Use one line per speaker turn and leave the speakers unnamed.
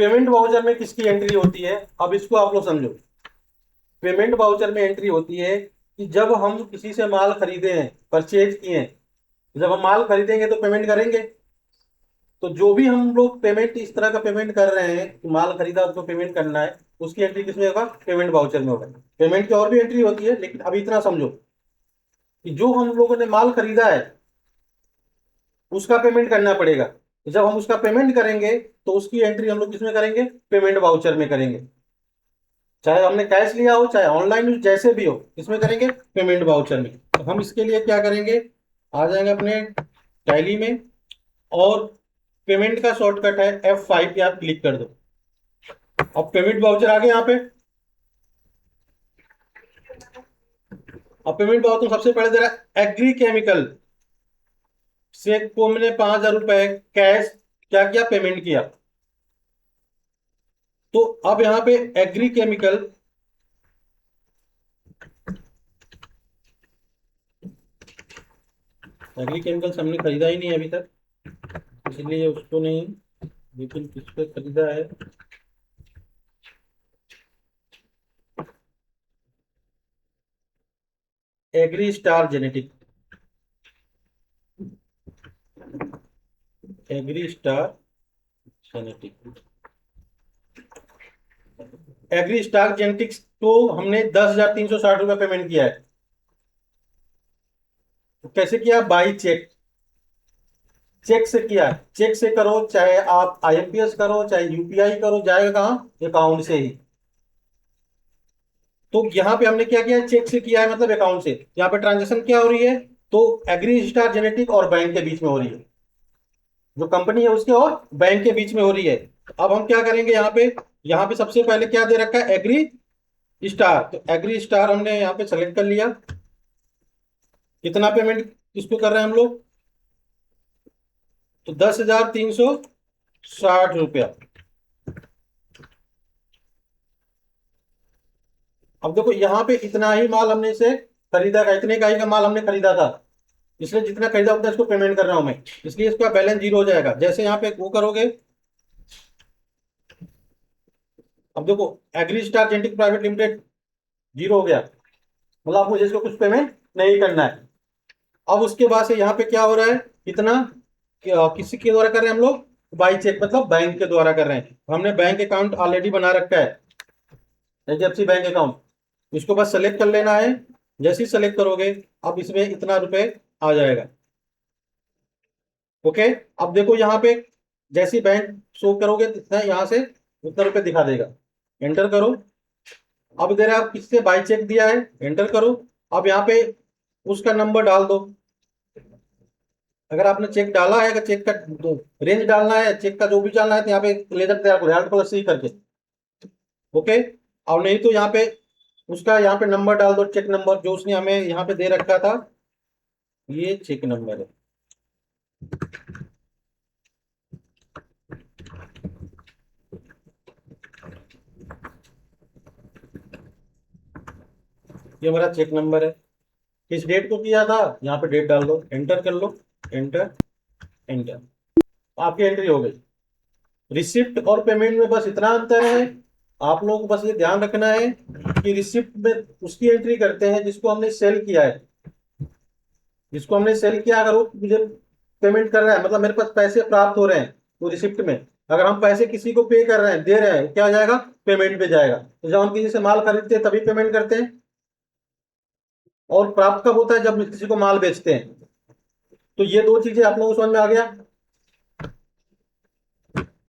Payment voucher में किसकी entry होती है, अब इसको आप लोग समझो। पेमेंट वाउचर में एंट्री होती है कि जब हम किसी से माल खरीदे हैं, परचेज किए हैं, जब हम माल खरीदेंगे तो पेमेंट करेंगे। तो जो भी हम लोग पेमेंट इस तरह का पेमेंट कर रहे हैं कि माल खरीदा उसको पेमेंट करना है, उसकी एंट्री किसमें होगा, पेमेंट वाउचर में होगा। पेमेंट की और भी एंट्री होती है, लेकिन अभी इतना समझो कि जो हम लोगों ने माल खरीदा है उसका पेमेंट करना पड़ेगा। तो जब हम उसका पेमेंट करेंगे तो उसकी एंट्री हम लोग किसमें करेंगे, पेमेंट वाउचर में करेंगे। चाहे हमने कैश लिया हो चाहे ऑनलाइन, जैसे भी हो, इसमें करेंगे पेमेंट वाउचर में। तो हम इसके लिए क्या करेंगे, आ जाएंगे अपने टैली में, और पेमेंट का शॉर्टकट है F5 पे आप क्लिक कर दो। अब पेमेंट वाउचर आ गया यहाँ पे। अब पेमेंट वाउचर सबसे पहले दे रहा है एग्री केमिकल से को मैंने 5,000 रुपए कैश क्या किया, पेमेंट किया। तो अब यहाँ पे एग्री केमिकल, एग्री केमिकल्स हमने खरीदा ही नहीं अभी तक, इसलिए उसको नहीं, लेकिन किस पे खरीदा है, Agri Star Genetic, Agri Star Genetic, Agri Star Genetics को हमने 10,360 रुपये पेमेंट किया है। तो कैसे किया, बाई चेक, चेक से किया है। चेक से करो, चाहे आप IMPS करो चाहे UPI करो, जाएगा कहाँ, अकाउंट से ही। तो यहाँ पे हमने क्या किया है, चेक से किया है, मतलब अकाउंट से। यहाँ पे ट्रांजेक्शन क्या हो रही है, तो एग्री स्टार जेनेटिक और बैंक के बीच में हो रही है, जो कंपनी है उसके और बैंक के बीच में हो रही है। अब हम क्या करेंगे, यहाँ पे सबसे पहले क्या दे रखा है, एग्री स्टार। तो एग्री स्टार हमने यहाँ पे सेलेक्ट कर लिया। कितना पेमेंट इसको कर रहे हैं हम लोग, तो 10,360 रुपया। अब देखो यहाँ पे इतना ही माल हमने इसे खरीदा था, इतने का ही का माल हमने खरीदा था, इसलिए जितना खरीदा उतना इसको पेमेंट कर रहा हूं मैं, इसलिए इसका बैलेंस जीरो हो जाएगा। जैसे यहाँ पे वो करोगे, अब देखो Agri Star Genetic private limited zero हो गया, मतलब अब मुझे इसको कुछ पेमेंट नहीं करना है। अब उसके बाद से यहाँ पे क्या हो रहा है, कितना किसी के द्वारा कर रहे हैं हम लोग, बाई चेक, मतलब बैंक के द्वारा कर रहे हैं। हमने बैंक अकाउंट ऑलरेडी बना रखा है, HDFC बैंक अकाउंट। इसको बस सेलेक्ट कर लेना है। जैसे ही सेलेक्ट करोगे, अब इसमें इतना रुपए आ जाएगा। ओके, अब देखो यहाँ पे जैसे ही बैंक शो करोगे इतना, यहाँ से उतना रुपए दिखा देगा। एंटर करो। अब दे रहा है आप किससे बाई चेक दिया है, एंटर करो। अब यहाँ पे उसका नंबर डाल दो। अगर आपने चेक डाला है, अगर चेक का रेंज डालना है, चेक का जो भी डालना है, तो यहाँ पे लेजर तैयार करो, Alt+C करके। ओके, और नहीं तो यहाँ पे उसका यहाँ पे नंबर डाल दो, चेक नंबर जो उसने हमें यहाँ पे दे रखा था, ये चेक नंबर है। ये हमारा चेक नंबर है। किस डेट को किया था, यहाँ पे डेट डाल दो, एंटर कर लो, एंटर, एंटर, आपकी एंट्री हो गई। रिसिप्ट और पेमेंट में बस इतना अंतर है। आप लोगों को बस ये ध्यान रखना है कि रिसिप्ट में उसकी एंट्री करते हैं जिसको हमने सेल किया है। जिसको हमने सेल किया, अगर वो मुझे पेमेंट कर रहा है, मतलब मेरे पास पैसे प्राप्त हो रहे हैं, तो रिसिप्ट में अगर हम पैसे किसी को पे कर रहे हैं, दे रहे हैं, क्या हो जाएगा, पेमेंट पे जाएगा। तो जब हम किसी से माल खरीदते हैं तभी पेमेंट करते हैं, और प्राप्त कब होता है, जब किसी को माल बेचते हैं। तो ये दो चीजें आप लोगों को समझ में आ गया।